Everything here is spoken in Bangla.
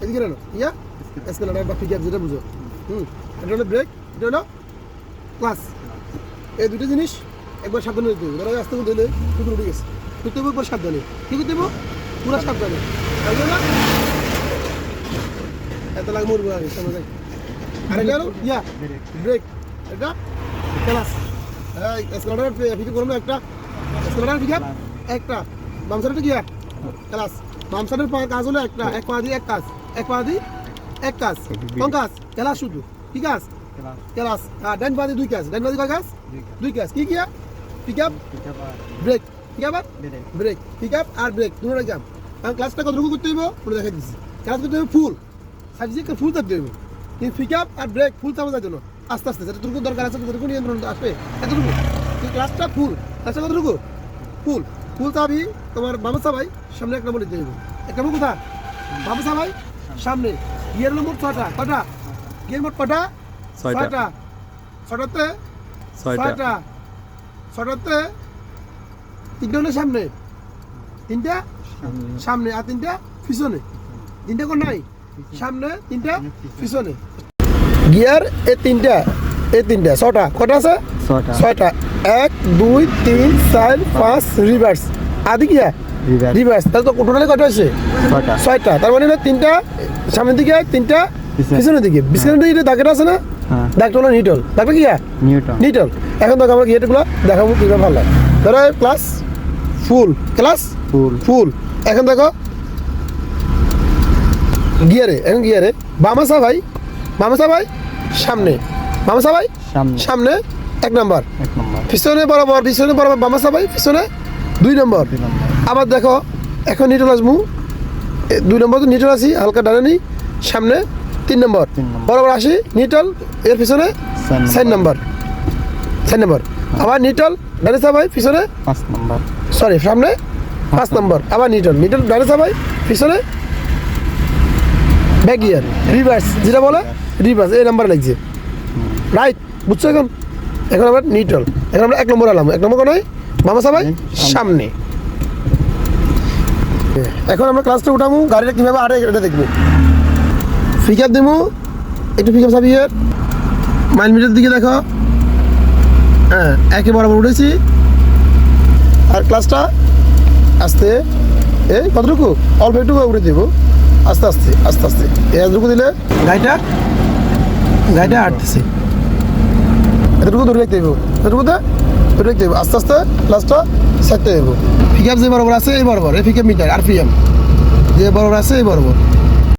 এদিকে এলো ইয়া এসকেলেটর বা পিকআপ যেটা বুঝো এটা হলো ব্রেক, এটা হলো ক্লাস। এই দুটো জিনিস একবার সাবধানে দিতে হবে। ধরো আস্তে করে দিলে শুধু উঠে গেছে, করতে হবে একবার সাবধানে। কি করতে হবে? পুরো সাবধানে। তাই না? এত লাগ মরবো আগে সামনে যাই। আর এটা হলো ইয়া ব্রেক, এটা ক্লাস। এই এসকেলেটর পিকআপ করবো একটা, এসকেলেটর পিকআপ একটা, বাম সাইডে কি ক্লাস। বাম সাইডের কাজ হলো একটা, এক পা দিয়ে এক কাজ, এক পা দিয়ে এক কাজ, কোন কাজ? ক্লাস শুধু, ঠিক আছে ক্লাস। আর ডান পা দিয়ে দুই কাজ, ডান পা দিয়ে কয় কাজ? দুই কাজ। কি কি? পিকআপ ব্রেক, পিকআপ আর ব্রেক, পিকআপ আর ব্রেক দুটোর এক্সাম। কারণ ক্লাসটা কতটুকু করতে হইব পুরো দেখাই দিচ্ছি। ক্লাস করতে হবে ফুল, সাবজেক্টে ফুল থাকতে হইব, কিন্তু পিকআপ আর ব্রেক ফুল থাকা যায় জন্য আস্তে আস্তে যতটুকু দরকার আছে ততটুকু নিয়ন্ত্রণ আসবে এতটুকু। কিন্তু ক্লাসটা ফুল, ক্লাসটা কতটুকু ফুল। ফুল চাবি তোমার বাবা সাবাই সামনে এক নম্বর দিতে হইব। এক নম্বর কোথা? বাবা সাবাই সামনে। গিয়ার নম্বর 6টা, কটা গিয়ার মোট? কটা? 6টা। 6টাতে 6টা, 6টাতে 3টে হলো সামনে, 3টা সামনে আর 3টা পিছনে। 3টা কোন নাই? সামনে 3টা পিছনে। গিয়ার এই 3টা, এই 3টা 6টা। কটা আছে? 6টা। 1 2 3 4 5 রিভার্স। আদি গিয়া রিভার্স। তাহলে তো টোটালি কটা আছে? 6টা। তার মানে 3টা সামনের দিকে, 3টা পিছনের দিকে। পিছনের দিকে দাগটা আছে না? দাগটা হলো নিউট্রাল। দাগটা কি? নিউট্রাল। এখন দেখো আমরা গিয়ারগুলো দেখাবো কিভাবে ভালো লাগে। ধরো ক্লাস ফুল, ক্লাস ফুল। এখন দেখো গিয়ারে, এখন গিয়ারে বামাসা ভাই, বামাসা ভাই সামনে, বামাসা ভাই সামনে 1 নম্বর, পিছনে বরাবর, পিছনে বরাবর বামাসা ভাই পিছনে 2 নম্বর। আবার দেখো এখন নিউট্রাল আসবো, 2 নম্বর তো নিউট্রাল আসি, হালকা ডানে নি, সামনে 3 নম্বর, বরাবর আসি নিউট্রাল, এর পিছনে 4 নম্বর, 4 নম্বর। আবার নিউট্রাল ডানে ভাই পিছনে 5 নম্বর, সরি সামনে 5 নম্বর। আবার নিউট্রাল, নিউট্রাল ডানে ভাই পিছনে ব্যাক গিয়ার, রিভার্স যেটা বলে রিভার্স, এই নাম্বার লাগছে রাইট, বুঝছো? এখন এখন আমরা নিউট্রাল, এখন আমরা 1 নম্বর আলাম। 1 নম্বর কোন? বামাসা ভাই সামনে। এখন আমরা ক্লাসটা উঠাবো, গাড়িটা কীভাবে আরে এটা দেখবো। পিকআপ দেবো, একটু পিকআপ চাবিয়ে মাইল মিটার দিকে দেখো, হ্যাঁ একে বরাবর উঠেছি। আর ক্লাসটা আস্তে কতটুকু অল্প একটু উঠে দেবো, আস্তে আস্তে আস্তে আস্তে এতটুকু দিলে গাড়িটা হাঁটতেছে। এতটুকু ধরে রাখতে দেবো, এতটুকু ধরে রাখতে দেবো, আস্তে আস্তে ক্লাসটা ছাড়তে দেবো। পিকআপ যে বরাবর আছে এই বরাবর, এই পিকআপ মিটার আর পিএম যে বরাবর আছে এই বরাবর।